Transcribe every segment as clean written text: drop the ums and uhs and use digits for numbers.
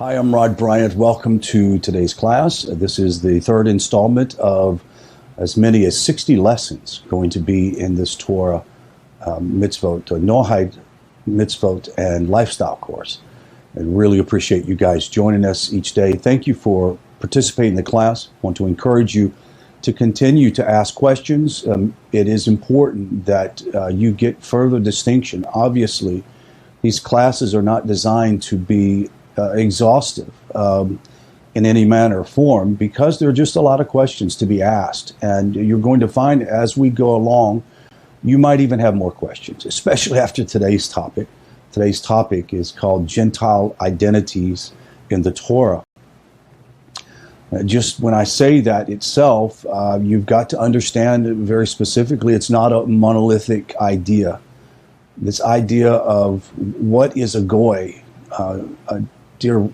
Hi, I'm Rod Bryant. Welcome to today's class. This is the third installment of as many as 60 lessons going to be in this Torah mitzvot, Noahide mitzvot, and lifestyle course. And really appreciate you guys joining us each day. Thank you for participating in the class. I want to encourage you to continue to ask questions. It is important that you get further distinction. Obviously, these classes are not designed to be exhaustive in any manner or form, because there are just a lot of questions to be asked. And you're going to find as we go along, you might even have more questions, especially after today's topic. Today's topic is called Gentile Identities in the Torah. Just when I say that itself, you've got to understand very specifically, it's not a monolithic idea. This idea of what is a goy, a dear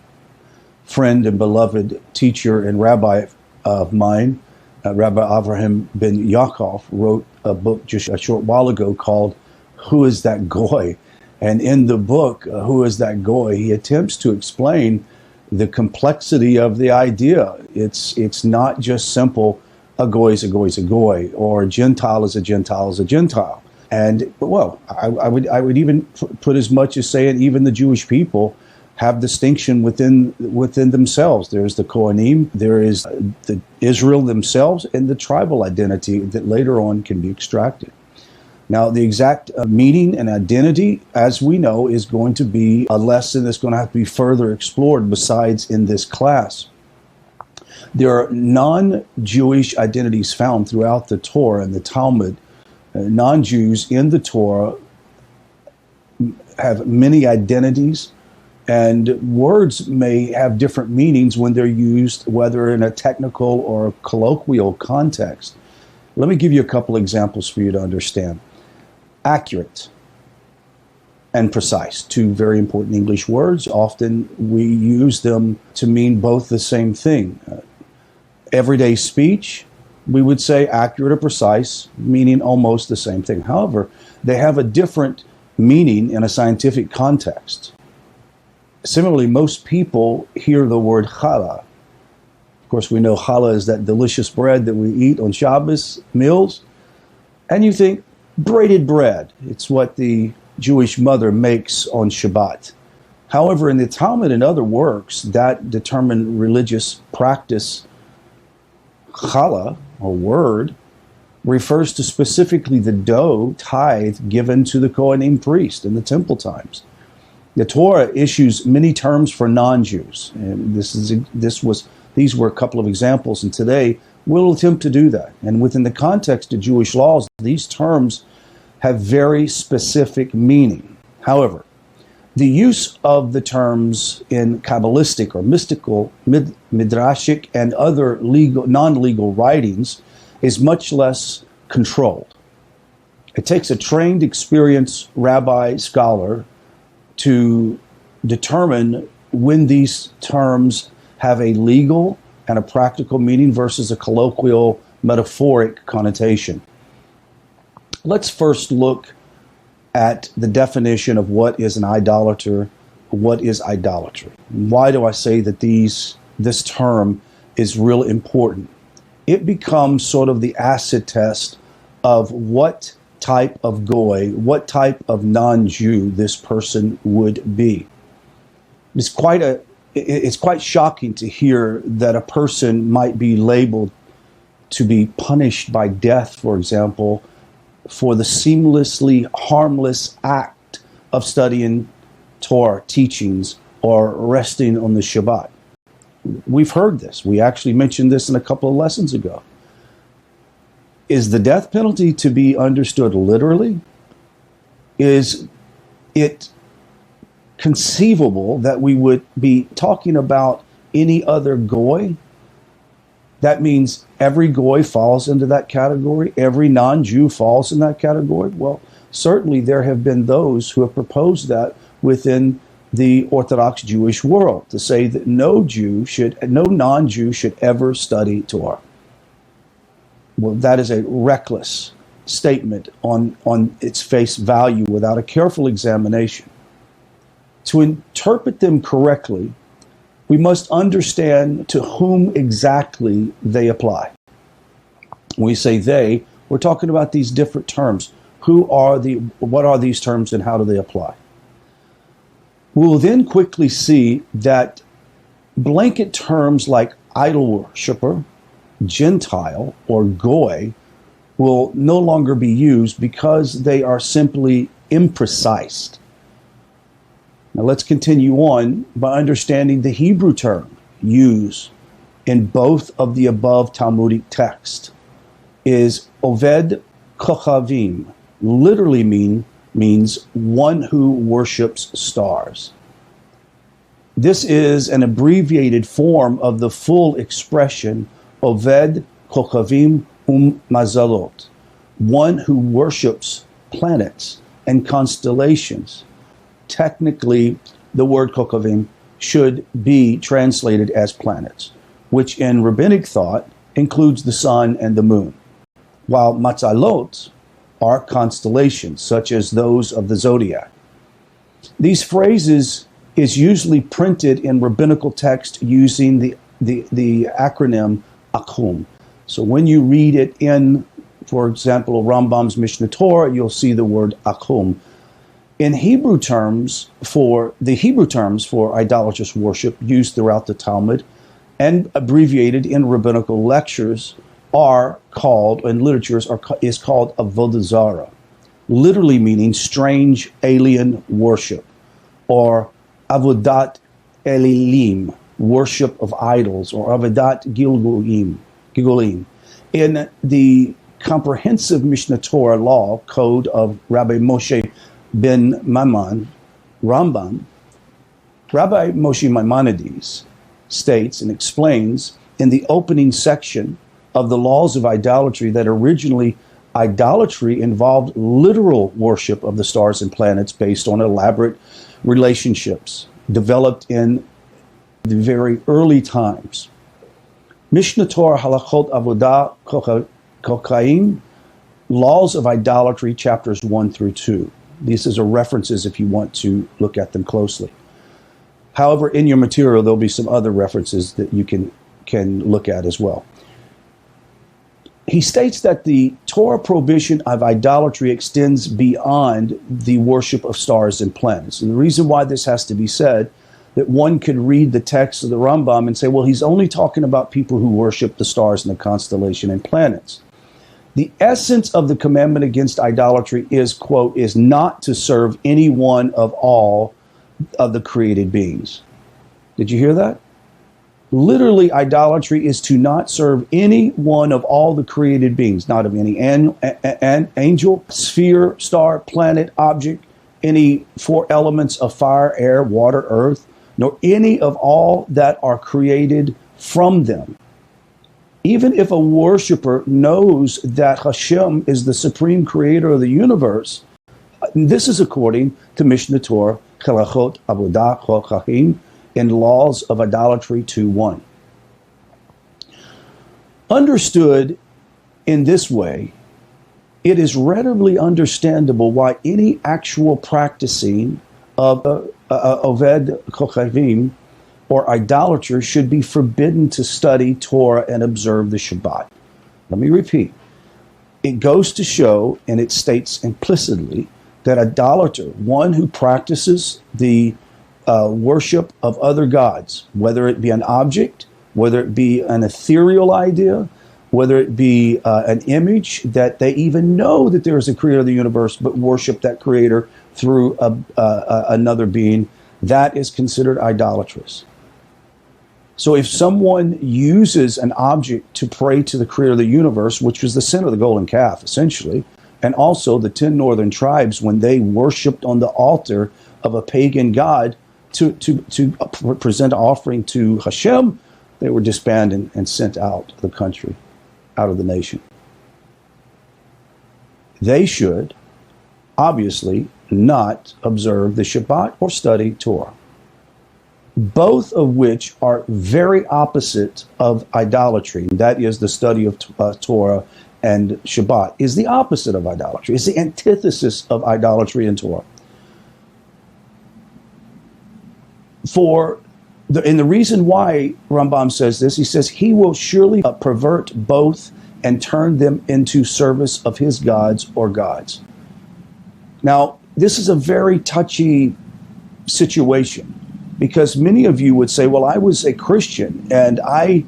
friend and beloved teacher and rabbi of mine, Rabbi Avraham ben Yaakov, wrote a book just a short while ago called Who is That Goy? And in the book, Who is That Goy?, he attempts to explain the complexity of the idea. It's not just simple, a goy is a goy is a goy, or a Gentile is a Gentile is a Gentile. And, well, I would even put as much as saying even the Jewish people have distinction within themselves. There's the Kohanim, there is the Israel themselves, and the tribal identity that later on can be extracted. Now, the exact meaning and identity, as we know, is going to be a lesson that's going to have to be further explored besides in this class. There are non-Jewish identities found throughout the Torah and the Talmud. Non-Jews in the Torah have many identities, and words may have different meanings when they're used, whether in a technical or colloquial context. Let me give you a couple examples for you to understand. Accurate and precise, two very important English words. Often we use them to mean both the same thing. Everyday speech, we would say accurate or precise, meaning almost the same thing. However, they have a different meaning in a scientific context. Similarly, most people hear the word challah. Of course, we know challah is that delicious bread that we eat on Shabbos meals. And you think, braided bread. It's what the Jewish mother makes on Shabbat. However, in the Talmud and other works that determine religious practice, challah, or word, refers to specifically the dough tithe given to the Kohanim priest in the temple times. The Torah issues many terms for non-Jews, and these were a couple of examples, and today we'll attempt to do that. And within the context of Jewish laws, these terms have very specific meaning. However, the use of the terms in Kabbalistic or mystical, midrashic, and other non-legal writings is much less controlled. It takes a trained, experienced rabbi scholar to determine when these terms have a legal and a practical meaning versus a colloquial, metaphoric connotation. Let's first look at the definition of what is an idolater, what is idolatry. Why do I say that this term is real important? It becomes sort of the acid test of what type of goy, what type of non-Jew this person would be. It's quite shocking to hear that a person might be labeled to be punished by death, for example, for the seamlessly harmless act of studying Torah teachings or resting on the Shabbat. We've heard this. We actually mentioned this in a couple of lessons ago. Is the death penalty to be understood literally? Is it conceivable that we would be talking about any other goy? That means every goy falls into that category. Every non-Jew falls in that category. Well, certainly there have been those who have proposed that within the Orthodox Jewish world, to say that no non-Jew should ever study Torah. Well, that is a reckless statement on its face value without a careful examination. To interpret them correctly, we must understand to whom exactly they apply. When we say they, we're talking about these different terms. What are these terms and how do they apply? We will then quickly see that blanket terms like idol worshiper, Gentile, or Goy will no longer be used because they are simply imprecise. Now let's continue on by understanding the Hebrew term used in both of the above Talmudic texts is Oved Kochavim, literally means one who worships stars. This is an abbreviated form of the full expression Oved Kochavim Mazalot, one who worships planets and constellations. Technically, the word Kokavim should be translated as planets, which in rabbinic thought includes the sun and the moon, while Matzalot are constellations, such as those of the zodiac. These phrases is usually printed in rabbinical text using the acronym Akum. So when you read it in, for example, Rambam's Mishnah Torah, you'll see the word Akum. In Hebrew terms, the Hebrew terms for idolatrous worship used throughout the Talmud and abbreviated in rabbinical lectures are called, in literatures, is called avodah zarah, literally meaning strange alien worship, or avodat elilim, worship of idols, or avodat gilgulim. In the comprehensive Mishnah Torah law code of Rabbi Moshe ben Maimon, Rambam, Rabbi Moshe Maimonides states and explains in the opening section of the laws of idolatry that originally idolatry involved literal worship of the stars and planets based on elaborate relationships developed in the very early times. Mishnah Torah Halachot Avodah Kokaim, Laws of Idolatry, chapters 1 through 2. These are references if you want to look at them closely. However, in your material, there'll be some other references that you can look at as well. He states that the Torah prohibition of idolatry extends beyond the worship of stars and planets. And the reason why this has to be said, that one could read the text of the Rambam and say, well, he's only talking about people who worship the stars and the constellation and planets. The essence of the commandment against idolatry is, quote, is not to serve any one of all of the created beings. Did you hear that? Literally, idolatry is to not serve any one of all the created beings, not of any angel, sphere, star, planet, object, any four elements of fire, air, water, earth, nor any of all that are created from them. Even if a worshiper knows that Hashem is the supreme creator of the universe, this is according to Mishnah Torah, Chelachot Avodah Chachim, in Laws of Idolatry 2:1. Understood in this way, it is readily understandable why any actual practicing of Oved Kochavim or idolater should be forbidden to study Torah and observe the Shabbat. Let me repeat. It goes to show, and it states implicitly, that idolater, one who practices the worship of other gods, whether it be an object, whether it be an ethereal idea, whether it be an image that they even know that there is a creator of the universe, but worship that creator through another being, that is considered idolatrous. So if someone uses an object to pray to the creator of the universe, which was the sin of the golden calf, essentially, and also the 10 northern tribes, when they worshipped on the altar of a pagan god to present an offering to Hashem, they were disbanded and sent out of the country, out of the nation. They should, obviously, not observe the Shabbat or study Torah, both of which are very opposite of idolatry. That is, the study of Torah and Shabbat is the opposite of idolatry. It's the antithesis of idolatry and Torah. For And the reason why Rambam says this, he says, he will surely pervert both and turn them into service of his gods or gods. Now, this is a very touchy situation, because many of you would say, well, I was a Christian and I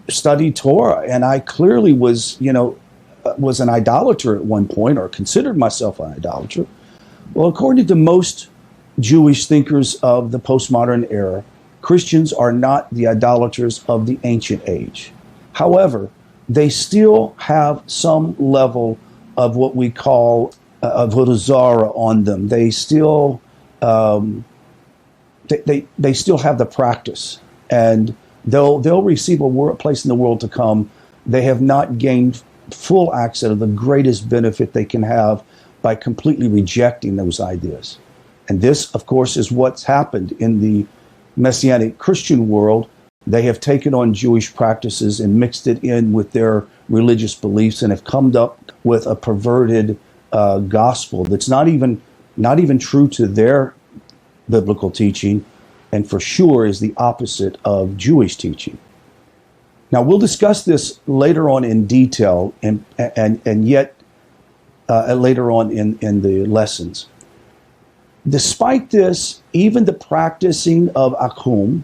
studied Torah, and I clearly was an idolater at one point, or considered myself an idolater. Well, according to most Jewish thinkers of the postmodern era, Christians are not the idolaters of the ancient age. However, they still have some level of what we call avodah zarah on them. They still they still have the practice, and they'll receive a place in the world to come. They have not gained full access to the greatest benefit they can have by completely rejecting those ideas. And this, of course, is what's happened in the Messianic Christian world. They have taken on Jewish practices and mixed it in with their religious beliefs, and have come up with a perverted gospel that's not even true to their biblical teaching, and for sure is the opposite of Jewish teaching. Now, we'll discuss this later on in detail, and yet later on in the lessons. Despite this, even the practicing of akum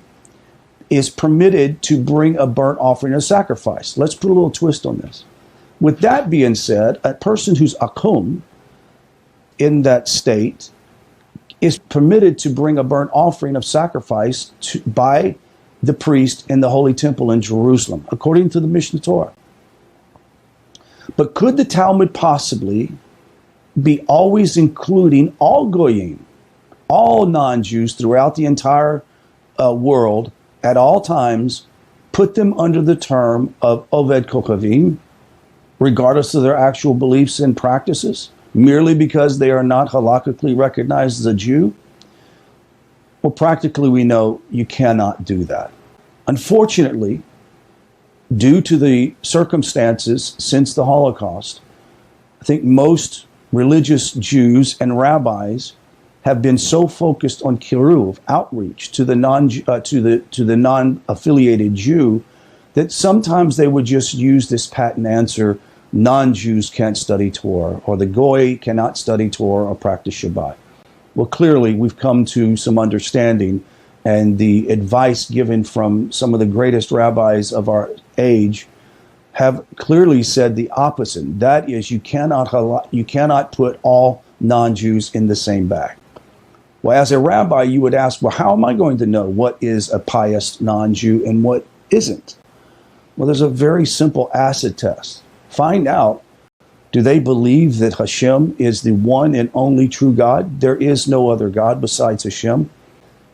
is permitted to bring a burnt offering or sacrifice. Let's put a little twist on this. With that being said, a person who's akum in that state is permitted to bring a burnt offering of sacrifice by the priest in the Holy Temple in Jerusalem, according to the Mishnah Torah. But could the Talmud possibly be always including all goyim, all non-Jews throughout the entire world at all times, put them under the term of Oved Kochavim, regardless of their actual beliefs and practices, merely because they are not halakhically recognized as a Jew? Well, practically we know you cannot do that. Unfortunately, due to the circumstances since the Holocaust, I think most religious Jews and rabbis have been so focused on kiruv, outreach to the non-affiliated Jew, that sometimes they would just use this patent answer: non-Jews can't study Torah, or the goy cannot study Torah or practice Shabbat. Well, clearly we've come to some understanding, and the advice given from some of the greatest rabbis of our age have clearly said the opposite. That is, you cannot put all non-Jews in the same bag. Well, as a rabbi, you would ask, well, how am I going to know what is a pious non-Jew and what isn't? Well, there's a very simple acid test. Find out, do they believe that Hashem is the one and only true God? There is no other God besides Hashem.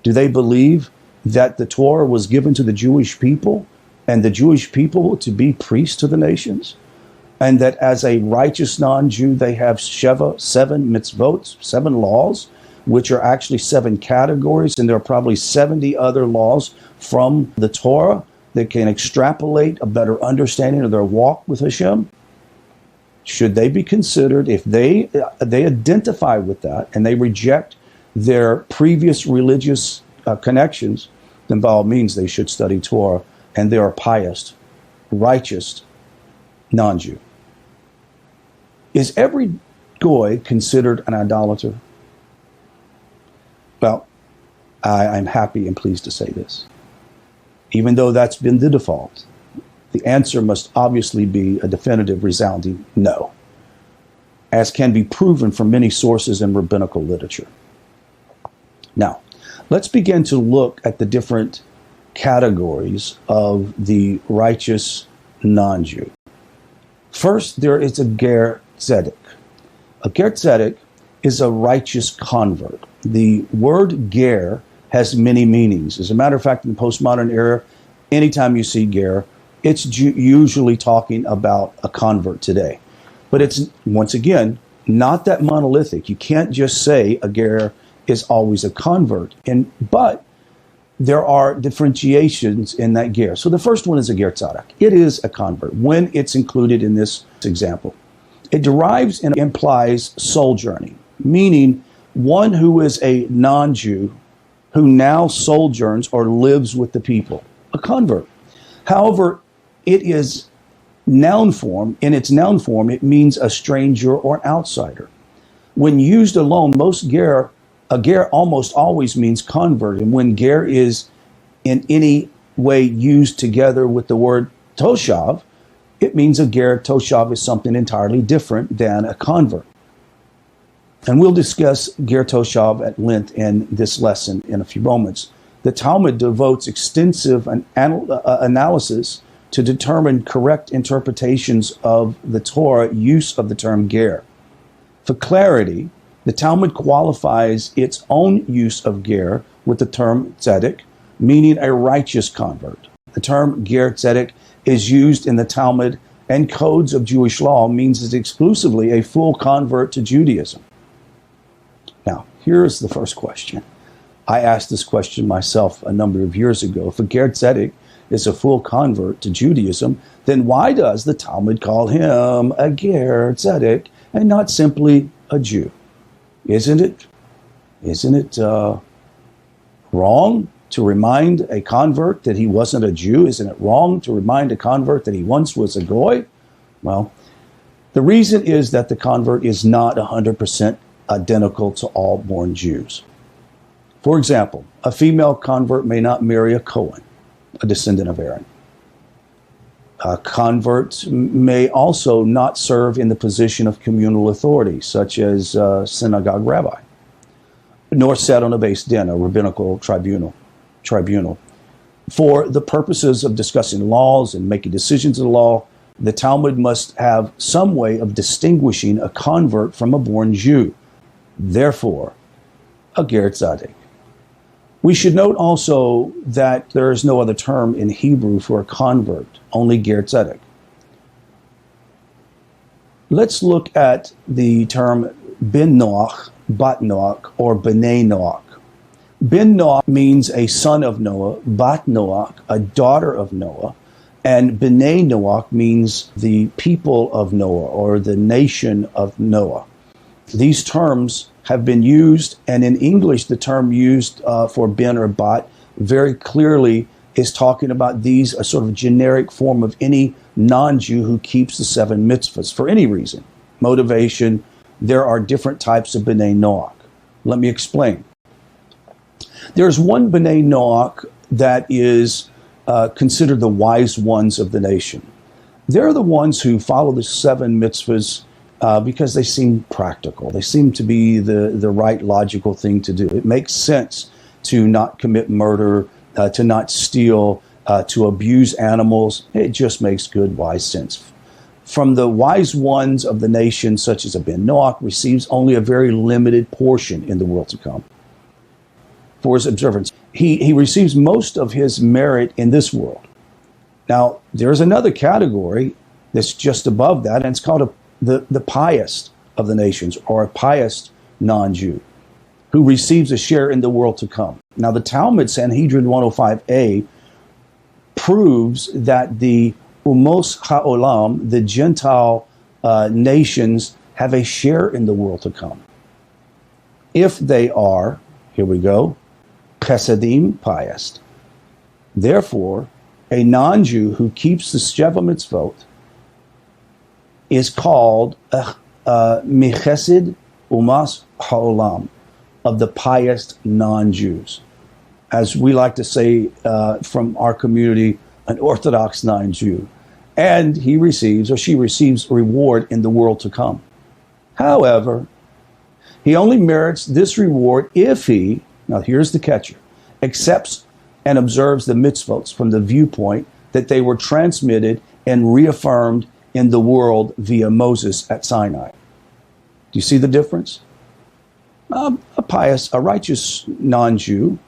Do they believe that the Torah was given to the Jewish people, and the Jewish people to be priests to the nations? And that as a righteous non-Jew, they have seven mitzvot, 7 laws, which are actually 7 categories, and there are probably 70 other laws from the Torah that can extrapolate a better understanding of their walk with Hashem? Should they be considered, if they identify with that and they reject their previous religious connections, then by all means they should study Torah, and they are pious, righteous non-Jew. Is every goy considered an idolater? Well, I'm happy and pleased to say this. Even though that's been the default, the answer must obviously be a definitive, resounding no, as can be proven from many sources in rabbinical literature. Now, let's begin to look at the different categories of the righteous non-Jew. First, there is a ger tzedek. A ger tzedek is a righteous convert. The word ger has many meanings. As a matter of fact, in the postmodern era, anytime you see ger, it's usually talking about a convert today. But it's, once again, not that monolithic. You can't just say a ger is always a convert. But there are differentiations in that ger. So the first one is a ger tzedek. It is a convert when it's included in this example. It derives and implies soul journey, meaning one who is a non-Jew who now sojourns or lives with the people, a convert. However, it is noun form. In its noun form, it means a stranger or an outsider. When used alone, a ger almost always means convert. And when ger is in any way used together with the word toshav, it means a ger toshav is something entirely different than a convert. And we'll discuss ger toshav at length in this lesson in a few moments. The Talmud devotes extensive analysis to determine correct interpretations of the Torah use of the term ger. For clarity, the Talmud qualifies its own use of ger with the term tzedek, meaning a righteous convert. The term ger tzedek is used in the Talmud and codes of Jewish law, means it's exclusively a full convert to Judaism. Now, here's the first question. I asked this question myself a number of years ago. If a ger tzedek is a full convert to Judaism, then why does the Talmud call him a ger tzedek and not simply a Jew? Isn't it wrong to remind a convert that he wasn't a Jew? Isn't it wrong to remind a convert that he once was a goy? Well, the reason is that the convert is not 100% identical to all born Jews. For example, a female convert may not marry a Cohen, a descendant of Aaron. A convert may also not serve in the position of communal authority, such as a synagogue rabbi, nor sit on a base din, a rabbinical tribunal. For the purposes of discussing laws and making decisions of the law, the Talmud must have some way of distinguishing a convert from a born Jew. Therefore, a ger tzaddik. We should note also that there is no other term in Hebrew for a convert, only ger tzedek. Let's look at the term ben Noach, bat Noach, or b'nai Noach. Ben Noach means a son of Noah, bat Noach, a daughter of Noah, and b'nai Noach means the people of Noah, or the nation of Noah. These terms have been used, and in English, the term used for ben or bat very clearly is talking about these, a sort of generic form of any non-Jew who keeps the 7 mitzvahs for any reason. Motivation, there are different types of b'nai Noach. Let me explain. There's one b'nai Noach that is considered the wise ones of the nation. They're the ones who follow the 7 mitzvahs because they seem practical. They seem to be the right logical thing to do. It makes sense to not commit murder, to not steal, to abuse animals. It just makes good, wise sense. From the wise ones of the nation, such as a ben Noach, receives only a very limited portion in the world to come for his observance. He receives most of his merit in this world. Now, there's another category that's just above that, and it's called the pious of the nations, or a pious non-Jew, who receives a share in the world to come. Now, the Talmud, Sanhedrin 105a, proves that the umos ha'olam, the Gentile nations, have a share in the world to come. If they are, here we go, chesedim, pious. Therefore, a non-Jew who keeps the Sheva Mitzvot is called Michesed Umas Ha'olam, of the pious non-Jews. As we like to say from our community, an Orthodox non-Jew. And he receives, or she receives, reward in the world to come. However, he only merits this reward if he, now here's the catcher, accepts and observes the mitzvot from the viewpoint that they were transmitted and reaffirmed in the world via Moses at Sinai. Do you see the difference? A pious, a righteous non-Jew,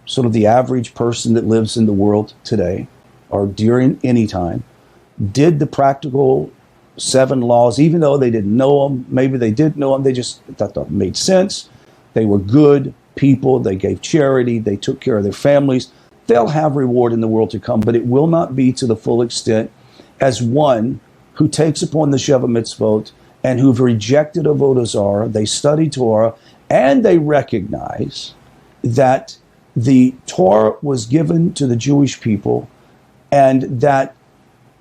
sort of the average person that lives in the world today or during any time, did the practical 7 laws, even though they didn't know them. Maybe they did know them. They just thought that made sense. They were good people. They gave charity. They took care of their families. They'll have reward in the world to come, but it will not be to the full extent as one who takes upon the Sheva Mitzvot and who've rejected Avodah Zarah. They study Torah and they recognize that the Torah was given to the Jewish people, and that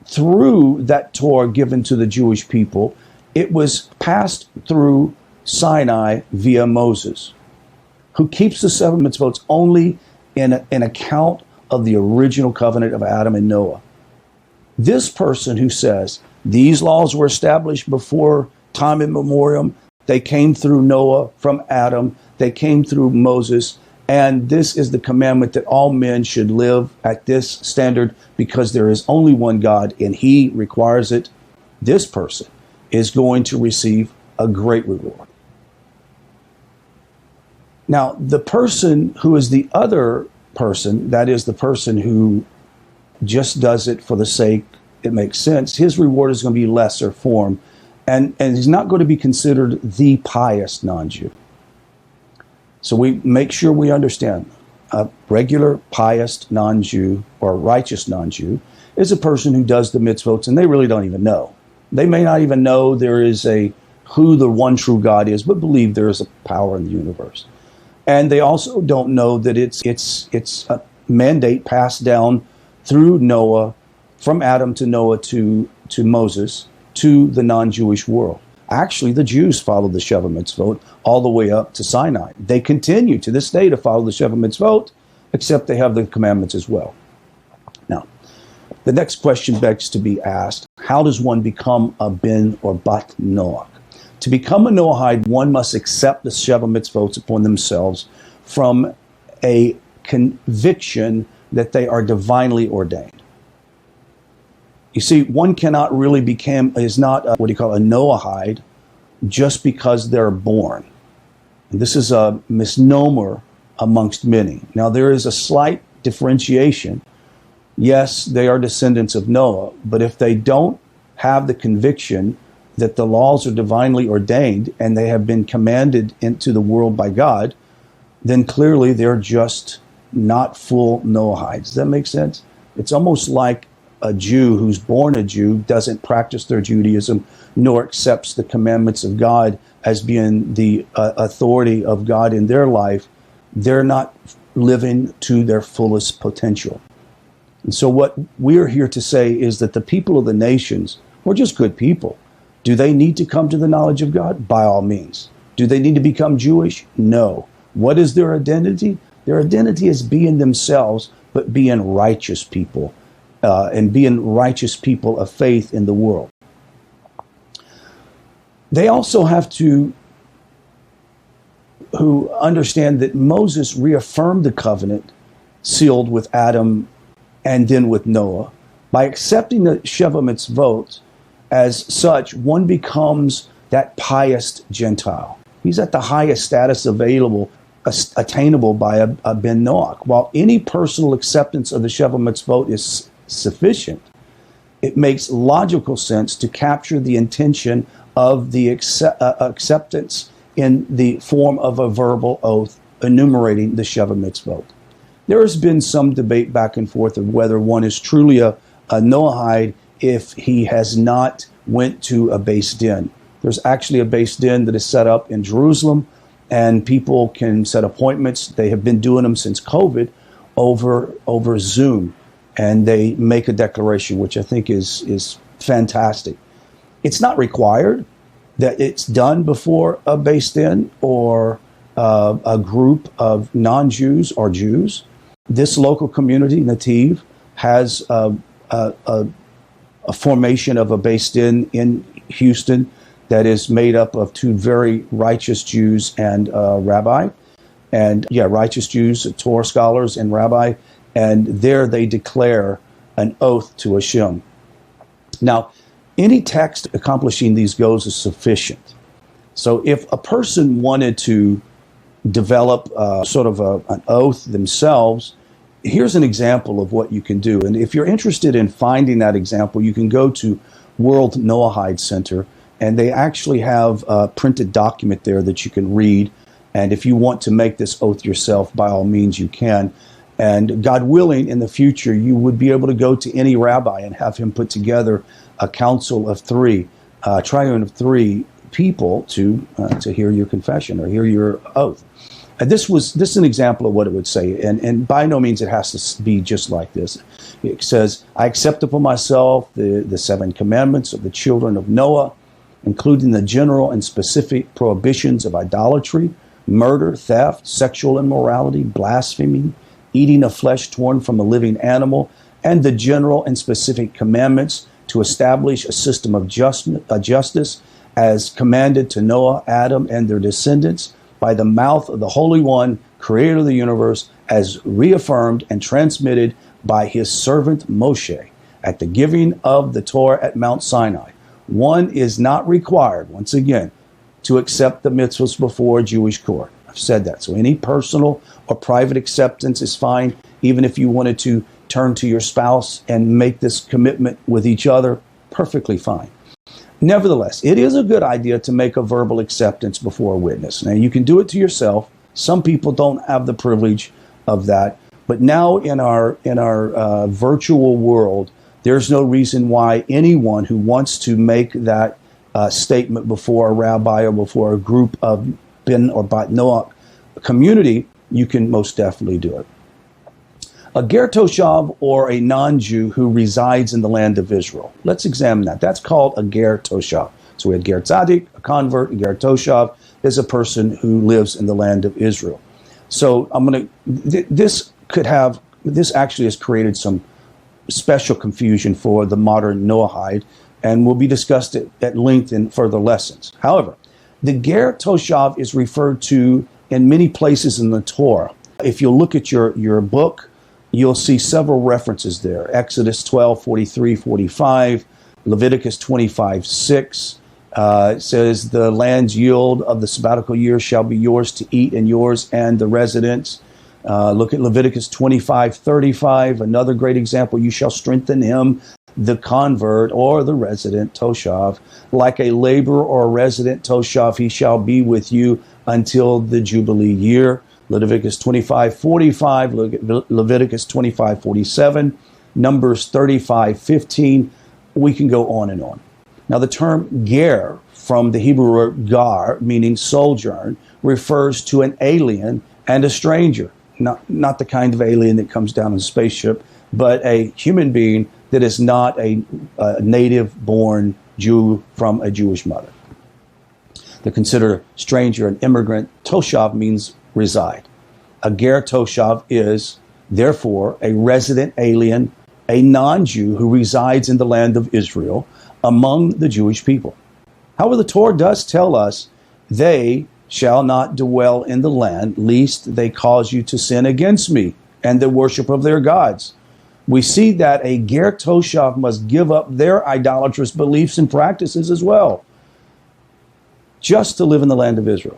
through that Torah given to the Jewish people, it was passed through Sinai via Moses, who keeps the seven mitzvot only in account of the original covenant of Adam and Noah. This person who says these laws were established before time immemorial, they came through Noah from Adam, they came through Moses, and this is the commandment that all men should live at this standard because there is only one God and he requires it. This person is going to receive a great reward. Now, the person who is the other person, that is the person who just does it for the sake it makes sense, his reward is going to be lesser form, and he's not going to be considered the pious non-Jew. So we make sure we understand a regular pious non-Jew or righteous non-Jew is a person who does the mitzvot and they really don't even know. They may not even know there is who the one true God is, but believe there is a power in the universe. And they also don't know that it's a mandate passed down through Noah, from Adam to Noah to Moses, to the non-Jewish world. Actually, the Jews follow the Sheva Mitzvot all the way up to Sinai. They continue to this day to follow the Sheva Mitzvot, except they have the commandments as well. Now, the next question begs to be asked, how does one become a ben or bat Noach? To become a Noahide, one must accept the Sheva Mitzvot upon themselves from a conviction that they are divinely ordained. You see, one cannot really is not a Noahide just because they're born. And this is a misnomer amongst many. Now, there is a slight differentiation. Yes, they are descendants of Noah, but if they don't have the conviction that the laws are divinely ordained and they have been commanded into the world by God, then clearly they're just not full Noahides. Does that make sense? It's almost like a Jew who's born a Jew doesn't practice their Judaism nor accepts the commandments of God as being the authority of God in their life. They're not living to their fullest potential. And so what we're here to say is that the people of the nations were just good people. Do they need to come to the knowledge of God? By all means. Do they need to become Jewish? No. What is their identity? Their identity is being themselves, but being righteous people. And being righteous people of faith in the world. They also have to who understand that Moses reaffirmed the covenant sealed with Adam and then with Noah. By accepting the Sheva Mitzvot as such, one becomes that pious Gentile. He's at the highest status available, attainable by a ben Noach. While any personal acceptance of the Sheva Mitzvot is sufficient, it makes logical sense to capture the intention of the acceptance in the form of a verbal oath enumerating the Sheva Mitzvot. There has been some debate back and forth of whether one is truly a Noahide if he has not went to a Beis Din. There's actually a Beis Din that is set up in Jerusalem, and people can set appointments. They have been doing them since COVID over Zoom. And they make a declaration, which I think is fantastic. It's not required that it's done before a Beis Din or a group of non-Jews or Jews. This local community, Nativ, has a formation of a Beis Din in Houston that is made up of two very righteous Jews and a rabbi. And righteous Jews, Torah scholars and rabbi. And there they declare an oath to Hashem. Now, any text accomplishing these goals is sufficient. So if a person wanted to develop an oath themselves, here's an example of what you can do. And if you're interested in finding that example, you can go to World Noahide Center, and they actually have a printed document there that you can read. And if you want to make this oath yourself, by all means you can. And God willing, in the future, you would be able to go to any rabbi and have him put together a council of three, triune of three people to hear your confession or hear your oath. And this is an example of what it would say, and by no means it has to be just like this. It says, I accept upon myself the 7 commandments of the children of Noah, including the general and specific prohibitions of idolatry, murder, theft, sexual immorality, blasphemy, eating of flesh torn from a living animal, and the general and specific commandments to establish a system of justice as commanded to Noah, Adam, and their descendants by the mouth of the Holy One, creator of the universe, as reaffirmed and transmitted by his servant Moshe at the giving of the Torah at Mount Sinai. One is not required, once again, to accept the mitzvahs before a Jewish court. I've said that. So any personal or private acceptance is fine, even if you wanted to turn to your spouse and make this commitment with each other, perfectly fine. Nevertheless, it is a good idea to make a verbal acceptance before a witness. Now, you can do it to yourself. Some people don't have the privilege of that. But now in our virtual world, there's no reason why anyone who wants to make that statement before a rabbi or before a group of Ben or Bat Noach community, you can most definitely do it. A ger toshav, or a non-Jew who resides in the land of Israel. Let's examine that. That's called a ger toshav. So we had ger tzaddik, a convert, and ger toshav is a person who lives in the land of Israel. So this actually has created some special confusion for the modern Noahide, and will be discussed at length in further lessons. However, the ger toshav is referred to in many places in the Torah. If you look at your book, you'll see several references there. Exodus 12:43-45, Leviticus 25:6. It says, the land's yield of the sabbatical year shall be yours to eat, and yours and the residents. Look at Leviticus 25:35, another great example. You shall strengthen him, the convert or the resident, toshav. Like a laborer or a resident, toshav, he shall be with you until the Jubilee year. Leviticus 25:45, Leviticus 25:47, Numbers 35:15. We can go on and on. Now, the term ger, from the Hebrew word gar, meaning sojourn, refers to an alien and a stranger. Not the kind of alien that comes down in a spaceship, but a human being that is not a native-born Jew from a Jewish mother. They're considered a stranger, an immigrant. Toshav means reside. A ger toshav is, therefore, a resident alien, a non-Jew who resides in the land of Israel among the Jewish people. However, the Torah does tell us, they shall not dwell in the land, lest they cause you to sin against me and the worship of their gods. We see that a ger toshav must give up their idolatrous beliefs and practices as well, just to live in the land of Israel.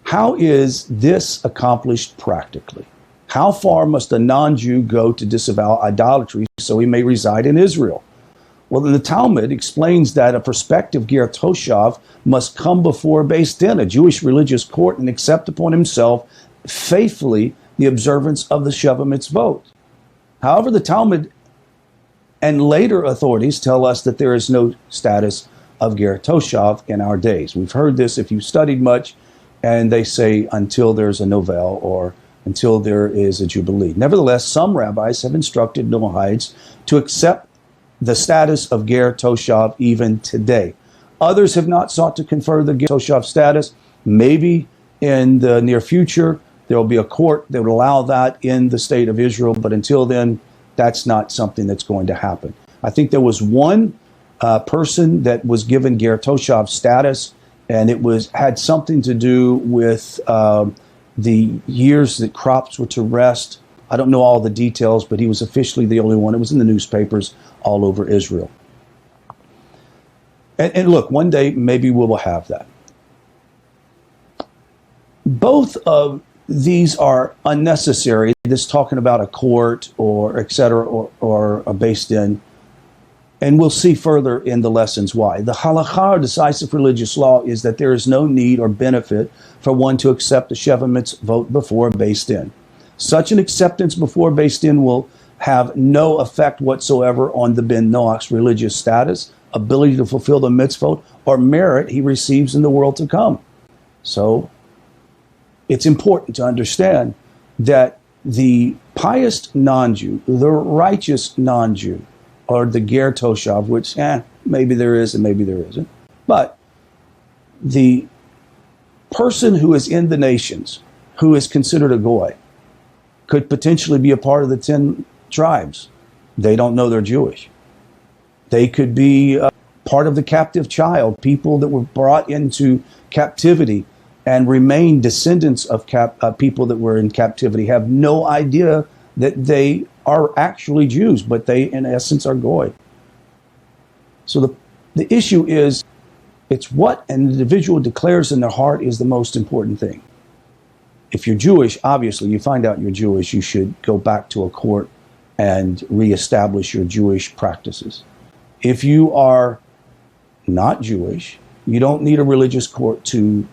How is this accomplished practically? How far must a non-Jew go to disavow idolatry so he may reside in Israel? Well, then the Talmud explains that a prospective ger toshav must come before Beis Din, a Jewish religious court, and accept upon himself faithfully the observance of the Sheva Mitzvot. However, the Talmud and later authorities tell us that there is no status of ger toshav in our days. We've heard this if you've studied much, and they say until there's a novel or until there is a jubilee. Nevertheless, some rabbis have instructed Noahides to accept the status of ger toshav even today. Others have not sought to confer the ger toshav status. Maybe in the near future there will be a court that would allow that in the state of Israel, but until then, that's not something that's going to happen. I think there was one person that was given ger toshav status, and it had something to do with the years that crops were to rest. I don't know all the details, but he was officially the only one. It was in the newspapers all over Israel. And look, one day maybe we will have that. Both of these are unnecessary. This talking about a court or et cetera, or a Beis Din. And we'll see further in the lessons why. The halakha, or decisive religious law, is that there is no need or benefit for one to accept the Sheva Mitzvot before Beis Din. Such an acceptance before Beis Din will have no effect whatsoever on the Ben Noach's religious status, ability to fulfill the mitzvot, or merit he receives in the world to come. So, it's important to understand that the pious non-Jew, the righteous non-Jew, or the ger toshav, which maybe there is and maybe there isn't, but the person who is in the nations, who is considered a goy, could potentially be a part of the 10 tribes. They don't know they're Jewish. They could be part of the captive child, people that were brought into captivity and remain descendants of people that were in captivity, have no idea that they are actually Jews, but they in essence are goy. So the issue is, it's what an individual declares in their heart is the most important thing. If you're Jewish, obviously, you find out you're Jewish, you should go back to a court and reestablish your Jewish practices. If you are not Jewish, you don't need a religious court to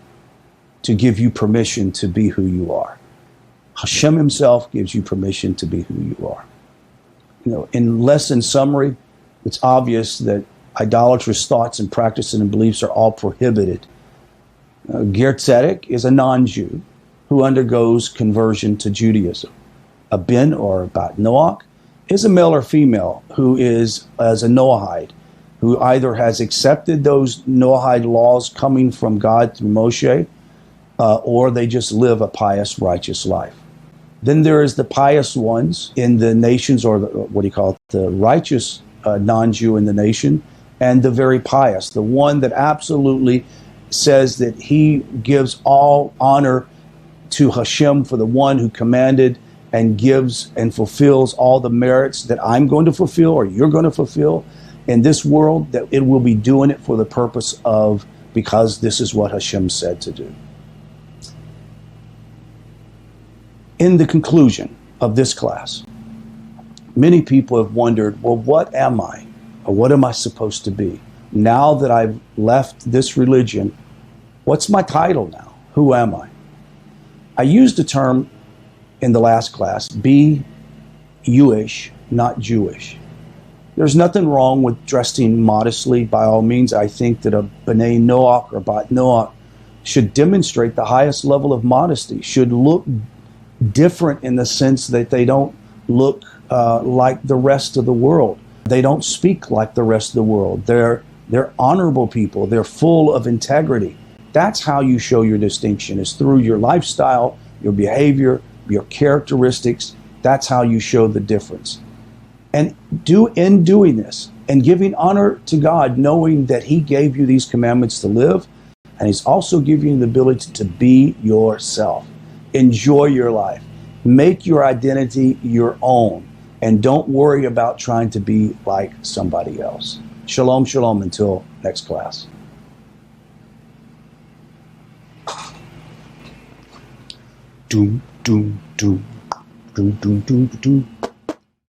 give you permission to be who you are. Hashem himself gives you permission to be who you are. In lesson summary, it's obvious that idolatrous thoughts and practices and beliefs are all prohibited. Ger tzedek is a non-Jew who undergoes conversion to Judaism. A ben or bat Noach is a male or female who is as a Noahide, who either has accepted those Noahide laws coming from God through Moshe, or they just live a pious, righteous life. Then there is the pious ones in the nations, or the righteous non-Jew in the nation, and the very pious, the one that absolutely says that he gives all honor to Hashem for the one who commanded and gives and fulfills all the merits that I'm going to fulfill or you're going to fulfill in this world, that it will be doing it for the purpose of, because this is what Hashem said to do. In the conclusion of this class, many people have wondered, well, what am I? Or what am I supposed to be? Now that I've left this religion, what's my title now? Who am I? I used the term in the last class, be Jewish, not Jewish. There's nothing wrong with dressing modestly. By all means, I think that a B'nai Noach or Bat Noach should demonstrate the highest level of modesty, should look different in the sense that they don't look like the rest of the world. They don't speak like the rest of the world. They're honorable people. They're full of integrity. That's how you show your distinction, is through your lifestyle, your behavior, your characteristics. That's how you show the difference. And in doing this and giving honor to God, knowing that he gave you these commandments to live, and he's also giving you the ability to be yourself. Enjoy your life. Make your identity your own. And don't worry about trying to be like somebody else. Shalom, shalom, until next class. Doom, doom, doom, doom, doom, doom, doom.